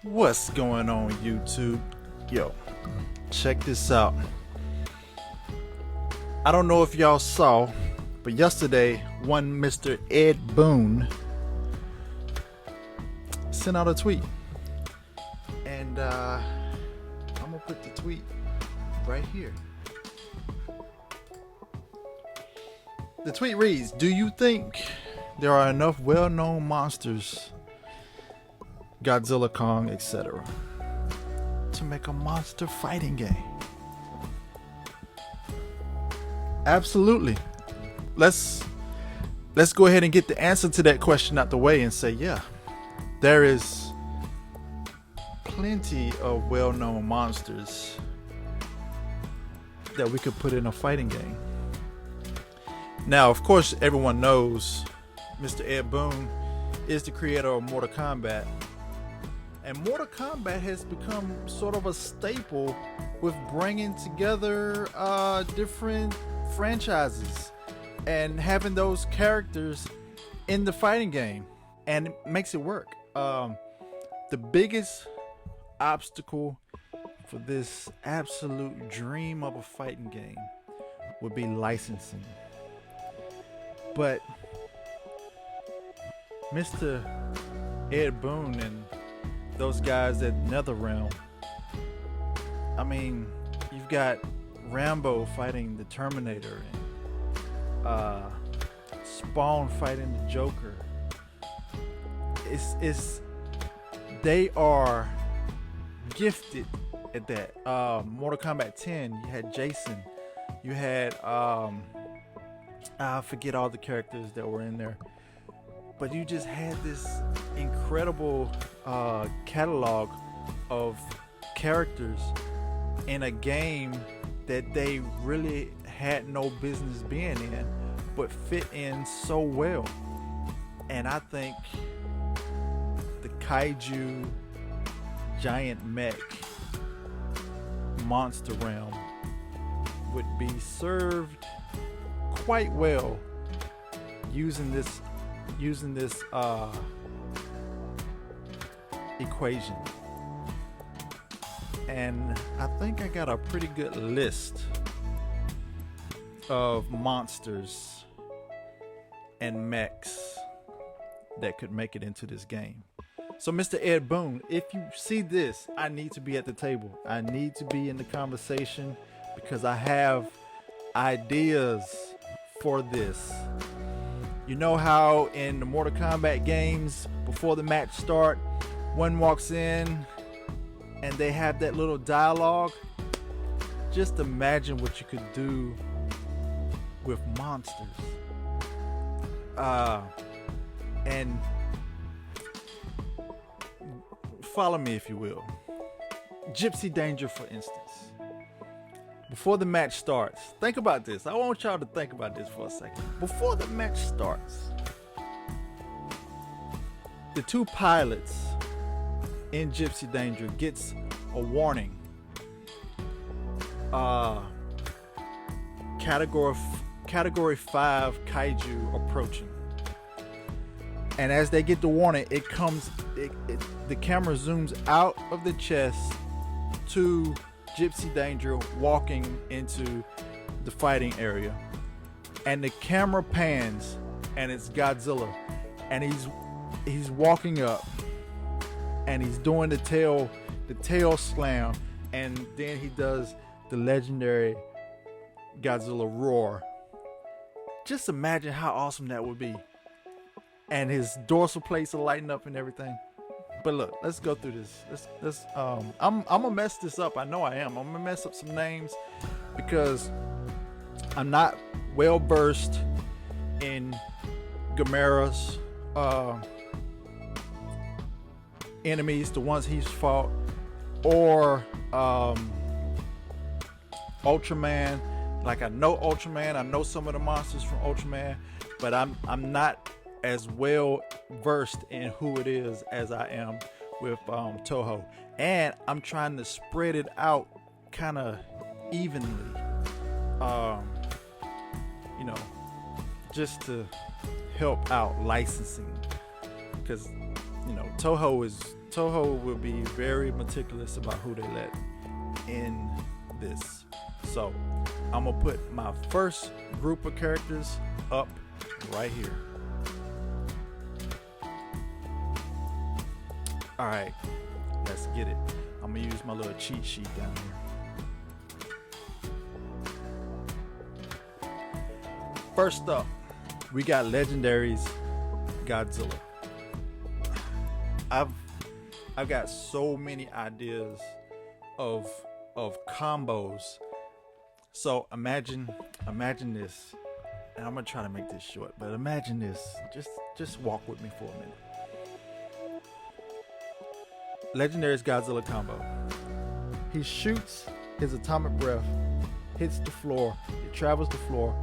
What's going on, YouTube? Yo, check this out. I don't know if y'all saw, but yesterday, one Mr. Ed Boon sent out a tweet. And I'm gonna put the tweet right here. The tweet reads, "Do you think there are enough well-known monsters, Godzilla, Kong, etc., to make a monster fighting game?" Absolutely. Let's go ahead and get the answer to that question out the way and say, yeah, there is plenty of well-known monsters that we could put in a fighting game. Now, of course, everyone knows Mr. Ed Boon is the creator of Mortal Kombat. And Mortal Kombat has become sort of a staple with bringing together different franchises and having those characters in the fighting game. And it makes it work. The biggest obstacle for this absolute dream of a fighting game would be licensing. But Mr. Ed Boon and those guys at NetherRealm, I mean, you've got Rambo fighting the Terminator and Spawn fighting the Joker. They are gifted at that. Mortal Kombat 10, you had Jason, you had I forget all the characters that were in there, but you just had this incredible catalog of characters in a game that they really had no business being in, but fit in so well. And I think the kaiju giant mech monster realm would be served quite well using this equation. And I think I got a pretty good list of monsters and mechs that could make it into this game. So Mr. Ed Boon, if you see this, I need to be at the table. I need to be in the conversation because I have ideas for this. You know how in the Mortal Kombat games, before the match start, one walks in and they have that little dialogue? Just imagine what you could do with monsters. And follow me if you will. Gypsy Danger, for instance. Before the match starts, think about this. I want y'all to think about this for a second. Before the match starts, the two pilots in Gypsy Danger gets a warning. Category 5 kaiju approaching. And as they get the warning, the camera zooms out of the chest to Gypsy Danger walking into the fighting area, and the camera pans and it's Godzilla, and he's walking up and he's doing the tail slam, and then he does the legendary Godzilla roar. Just imagine how awesome that would be. And his dorsal plates are lighting up and everything. But look, let's go through this. I'm gonna mess this up. I know I am. I'm gonna mess up some names because I'm not well versed in Gamera's enemies, the ones he's fought, or Ultraman. Like, I know Ultraman. I know some of the monsters from Ultraman, but I'm not as well versed in who it is as I am with Toho, and I'm trying to spread it out kind of evenly, just to help out licensing, because Toho is Toho will be very meticulous about who they let in this. So I'm gonna put my first group of characters up right here. All right, let's get it. I'm gonna use my little cheat sheet down here. First up, we got Legendary's Godzilla. I've got so many ideas of combos. So imagine this, and I'm gonna try to make this short, but imagine this. Just walk with me for a minute. Legendary's Godzilla combo. He shoots his atomic breath, hits the floor, it travels the floor,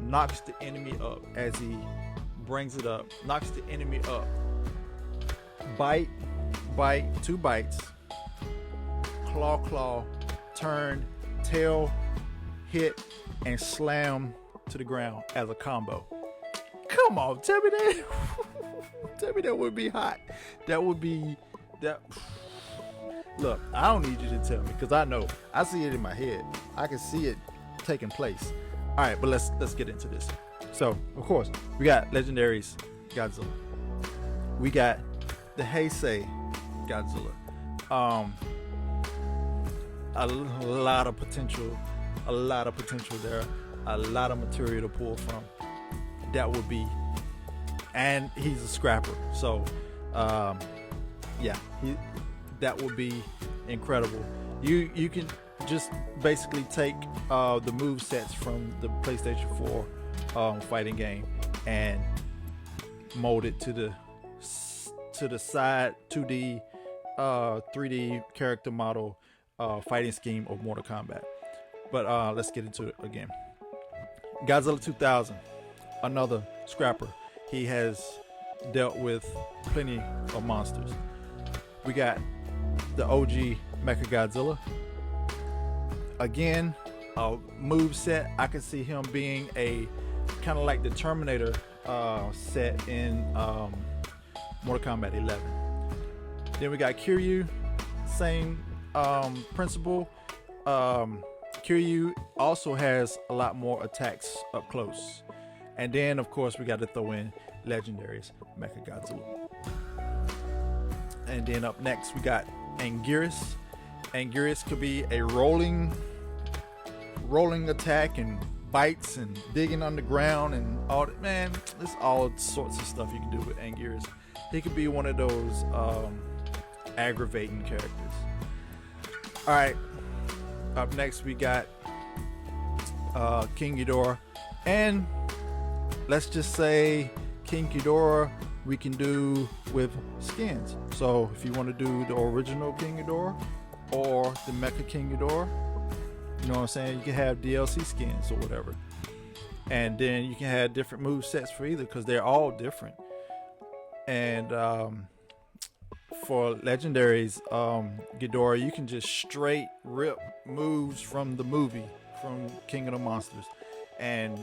knocks the enemy up as he brings it up, knocks the enemy up. Bite, 2 bites, claw, turn, tail, hit, and slam to the ground as a combo. Come on, tell me that. Tell me that would be hot. That would be that. Look, I don't need you to tell me because I know. I see it in my head. I can see it taking place. All right, but let's get into this. So, of course, we got Legendary's Godzilla. We got the Heisei Godzilla. A lot of potential there. A lot of material to pull from. That would be, and he's a scrapper. So, yeah, that would be incredible. You can just basically take the move sets from the PlayStation 4 fighting game and mold it to the side 2D 3D character model fighting scheme of Mortal Kombat. But let's get into it again. Godzilla 2000, another scrapper. He has dealt with plenty of monsters. We got the OG Mechagodzilla. Again, a move set. I can see him being a kind of like the Terminator set in Mortal Kombat 11. Then we got Kiryu, same principle. Kiryu also has a lot more attacks up close. And then, of course, we got to throw in Legendary's Mechagodzilla. And then up next, we got Anguirus. Anguirus could be a rolling attack and bites and digging underground and all that. Man, there's all sorts of stuff you can do with Anguirus. He could be one of those aggravating characters. All right, up next we got King Ghidorah, and let's just say King Ghidorah we can do with skins. So if you want to do the original King Ghidorah or the Mecha King Ghidorah, you know what I'm saying, you can have DLC skins or whatever, and then you can have different move sets for either because they're all different. And for Legendary's Ghidorah, you can just straight rip moves from the movie, from King of the Monsters, and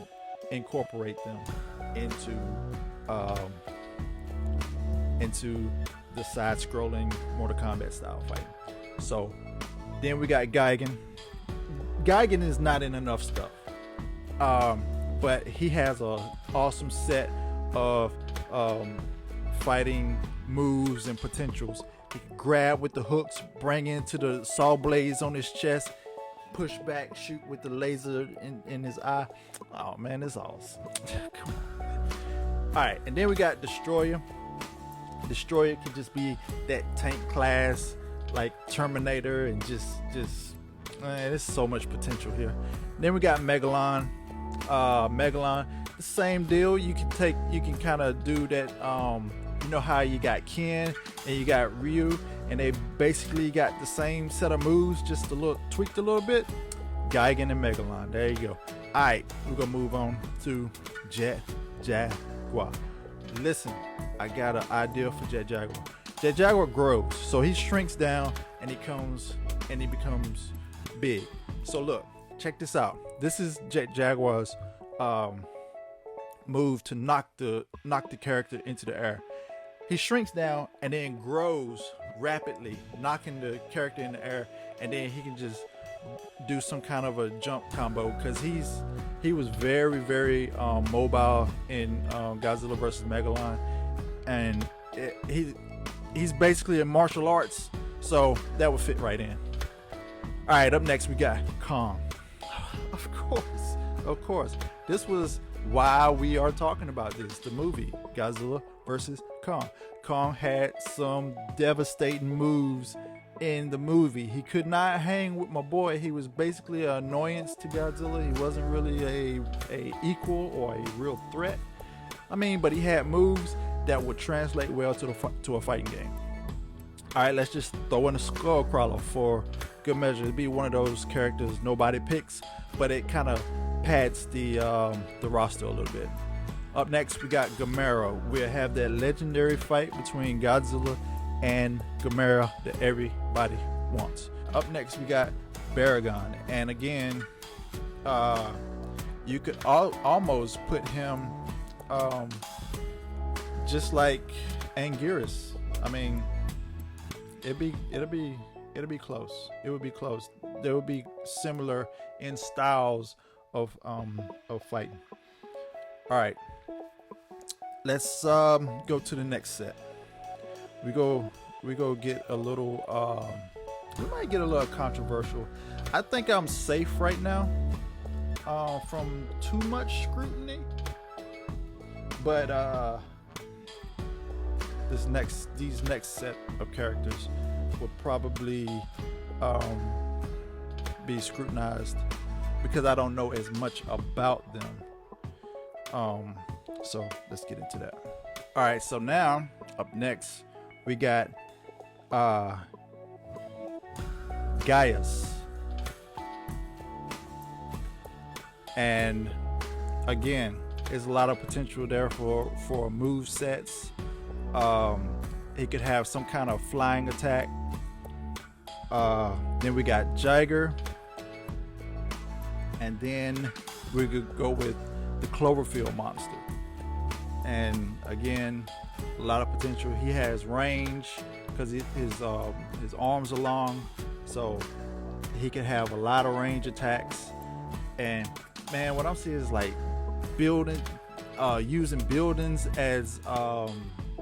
incorporate them into the side-scrolling Mortal Kombat style fighting. So then we got Gigan. Gigan is not in enough stuff, but he has an awesome set of fighting moves and potentials. He can grab with the hooks, bring into the saw blades on his chest, push back, shoot with the laser in his eye. Oh man, it's awesome. Come on. Alright, and then we got Destroyer. Destroyer could just be that tank class like Terminator, and just man, there's so much potential here. Then we got Megalon. Megalon, the same deal. You can kind of do that. You know how you got Ken and you got Ryu, and they basically got the same set of moves, just tweaked a little bit. Gigan and Megalon. There you go. All right, we're gonna move on to Jet Jaguar. Listen, I got an idea for Jet Jaguar. Jet Jaguar grows, so he shrinks down and he becomes big. So look, check this out. This is Jet Jaguar's move to knock the character into the air. He shrinks down and then grows rapidly, knocking the character in the air, and then he can just do some kind of a jump combo, because he was very mobile in Godzilla vs. Megalon, and he's basically in martial arts, so that would fit right in. All right, up next we got Kong. Of course, this was why we are talking about this, the movie Godzilla vs. Kong. Kong had some devastating moves in the movie. He could not hang with my boy. He was basically an annoyance to Godzilla. He wasn't really a equal or a real threat. I mean, but he had moves that would translate well to a fighting game. All right, let's just throw in a Skullcrawler for good measure. It'd be one of those characters nobody picks, but it kind of pads the roster a little bit. Up next, we got Gamera. We'll have that legendary fight between Godzilla and Gamera that everybody wants. Up next, we got Baragon, and again, you could almost put him just like Anguirus. I mean, it'll be close. It would be close. They would be similar in styles of fighting. All right, let's go to the next set. We go get a little we might get a little controversial. I think I'm safe right now from too much scrutiny, but these next set of characters will probably be scrutinized because I don't know as much about them. So let's get into that. All right, so now up next we got Gaius, and again, there's a lot of potential there for move sets. He could have some kind of flying attack. Then we got Jiger, and then we could go with the Cloverfield monster. And again, a lot of potential. He has range because his arms are long, so he can have a lot of range attacks. And man, what I'm seeing is like using buildings as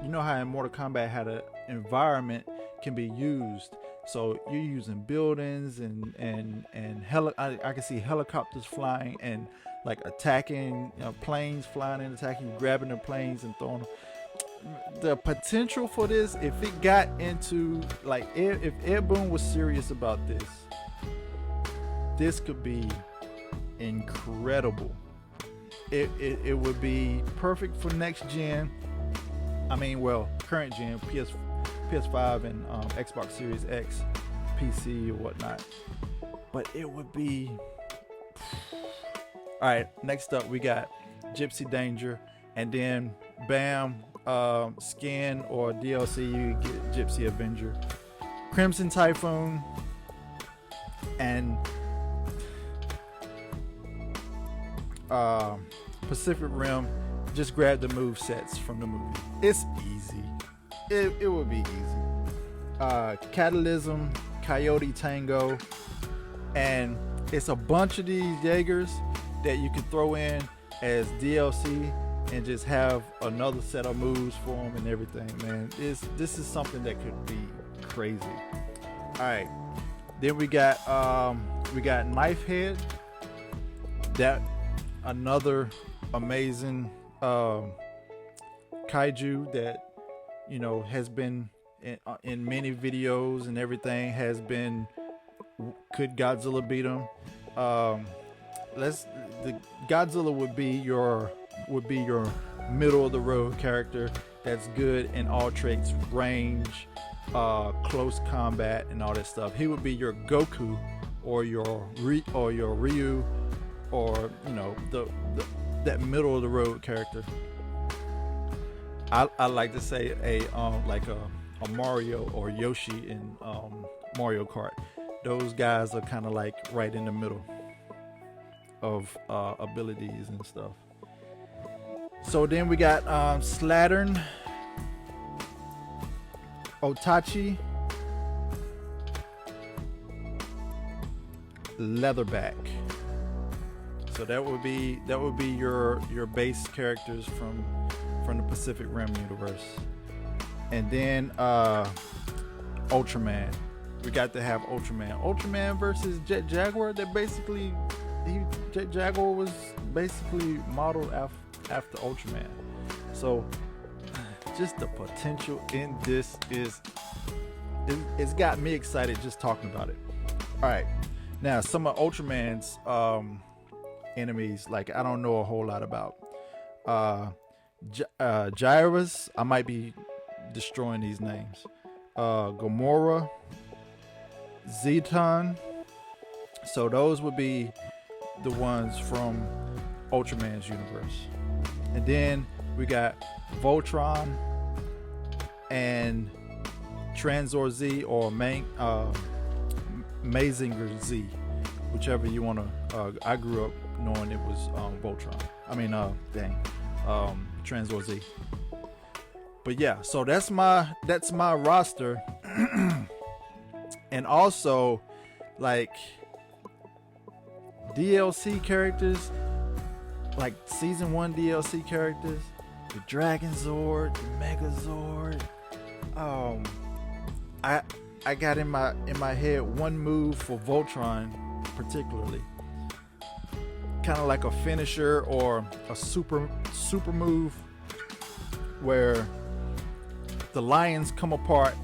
you know how in Mortal Kombat how the environment can be used. So you're using buildings and I can see helicopters flying and like attacking, planes flying and attacking, grabbing the planes and throwing them. The potential for this, if it got into like if Ed Boon was serious about this could be incredible. It would be perfect for next gen. I mean, well, current gen, PS5 and Xbox Series X, PC or whatnot. But it would be. All right, next up we got Gypsy Danger, and then bam, skin or DLC you get Gypsy Avenger, Crimson Typhoon, and Pacific Rim. Just grab the move sets from the movie. It's easy. It would be easy. Catalysm, Coyote Tango, and it's a bunch of these Jaegers that you can throw in as DLC and just have another set of moves for them and everything, man. This is something that could be crazy. All right, then we got Knifehead. That another amazing kaiju that has been in many videos and everything. Has been, could Godzilla beat him? The Godzilla would be your middle of the road character that's good in all traits, range, close combat, and all that stuff. He would be your Goku or your Ryu, or that middle of the road character. I like to say a Mario or Yoshi in Mario Kart. Those guys are kind of like right in the middle of abilities and stuff. So then we got Slattern, Otachi, Leatherback. So that would be your base characters from the Pacific Rim universe. And then Ultraman. We got to have Ultraman. Ultraman versus Jet Jaguar. Jet Jaguar was basically modeled after Ultraman. So just the potential in this it's got me excited just talking about it. All right, now some of Ultraman's enemies, like I don't know a whole lot about. Gyras, I might be destroying these names. Gamora, Zeton. So those would be the ones from Ultraman's universe. And then we got Voltron and Transor Z or Mazinger Z, whichever you want to. I grew up knowing it was Voltron. Transor Z. But yeah, so that's my roster. And also, like, DLC characters, like season 1 DLC characters, the Dragon Zord, the Megazord. I got in my head one move for Voltron particularly, kind of like a finisher or a super move, where the lions come apart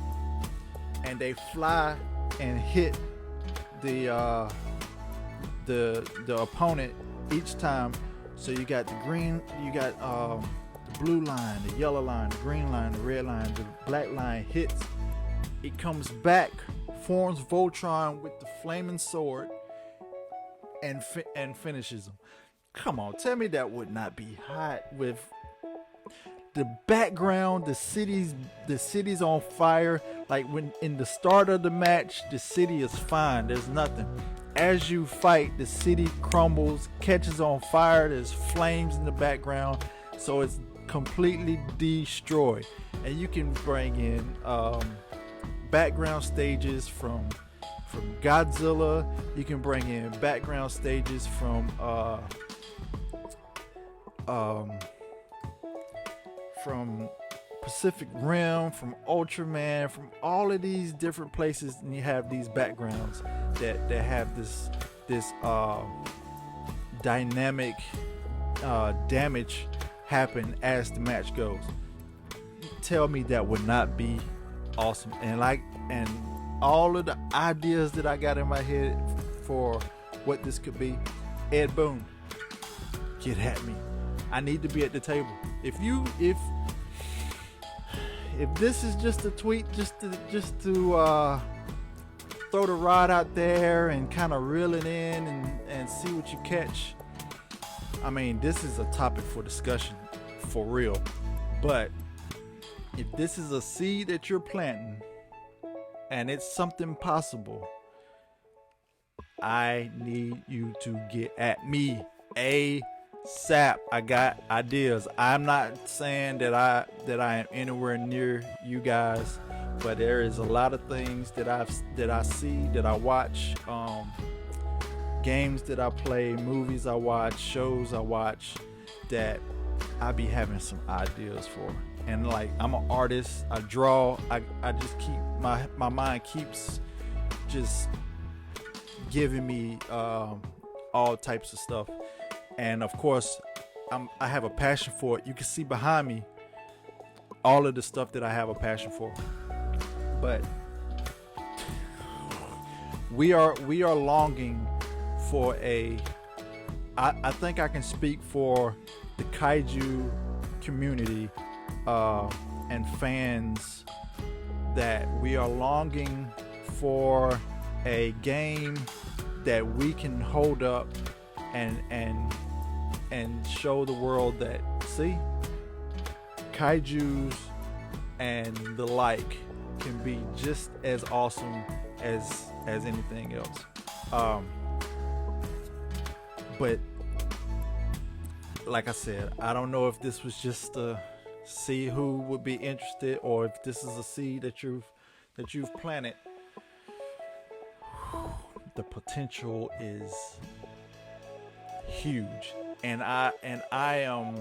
and they fly and hit the opponent each time. So you got the green, you got the blue line, the yellow line, the green line, the red line, the black line hits. It comes back, forms Voltron with the flaming sword, and finishes him. Come on, tell me that would not be hot with the background, the city's on fire. Like when in the start of the match, the city is fine, there's nothing. As you fight, the city crumbles, catches on fire, there's flames in the background, so it's completely destroyed. And you can bring in background stages from Godzilla. You can bring in background stages from Pacific Rim, from Ultraman, from all of these different places, and you have these backgrounds that have this dynamic damage happen as the match goes. Tell me that would not be awesome. And all of the ideas that I got in my head for what this could be, Ed Boon, get at me. I need to be at the table. If this is just a tweet, just to throw the rod out there and kind of reel it in and see what you catch. I mean, this is a topic for discussion for real. But if this is a seed that you're planting and it's something possible, I need you to get at me ASAP. I got ideas. I'm not saying that I am anywhere near you guys, but there is a lot of things that I see, that I watch, games that I play, movies I watch, shows I watch, that I be having some ideas for. And like, I'm an artist, I draw, I just keep my mind keeps just giving me all types of stuff. And of course, I have a passion for it. You can see behind me all of the stuff that I have a passion for. But we are longing for I think I can speak for the kaiju community and fans, that we are longing for a game that we can hold up and show the world that, see, kaijus and the like can be just as awesome as anything else. But like I said, I don't know if this was just to see who would be interested, or if this is a seed that you've planted. the potential is huge, and I am,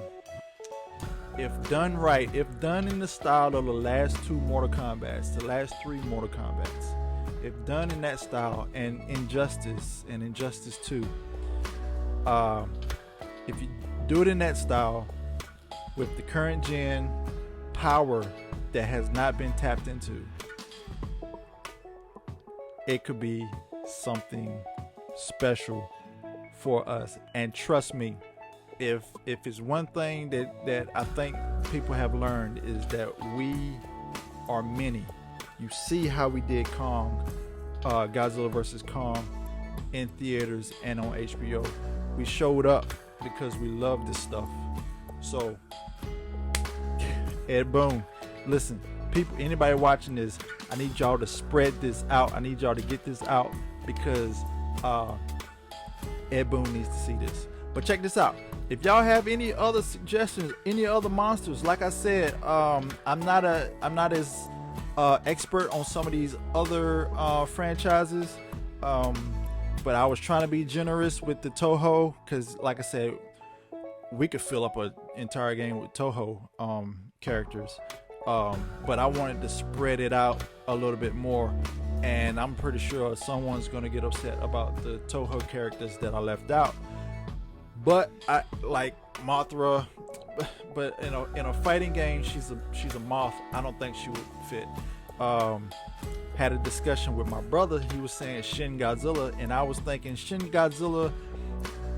if done right, if done in the style of the last two Mortal Kombats, the last three Mortal Kombats, if done in that style, and Injustice and Injustice 2, if you do it in that style with the current gen power that has not been tapped into, it could be something special for us. And trust me, if it's one thing that I think people have learned, is that we are many. You see how we did Kong, Godzilla vs. Kong, in theaters and on HBO. We showed up because we love this stuff. So, Ed Boon, listen, people, anybody watching this, I need y'all to spread this out. I need y'all to get this out, because Ed Boon needs to see this. But check this out. If y'all have any other suggestions, any other monsters, like I said, I'm not as expert on some of these other franchises, but I was trying to be generous with the Toho, because like I said, we could fill up an entire game with Toho characters, but I wanted to spread it out a little bit more, and I'm pretty sure someone's gonna get upset about the Toho characters that I left out. But I like Mothra, but in a fighting game, she's a moth. I don't think she would fit. Had a discussion with my brother. He was saying Shin Godzilla, and I was thinking Shin Godzilla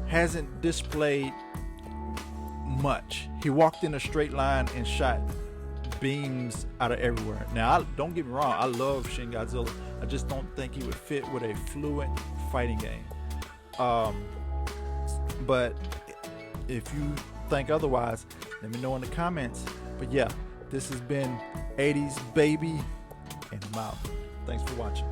hasn't displayed much. He walked in a straight line and shot beams out of everywhere. Now, don't get me wrong, I love Shin Godzilla. I just don't think he would fit with a fluent fighting game. But if you think otherwise, let me know in the comments. But yeah, this has been 80s Baby, and I'm out. Thanks for watching.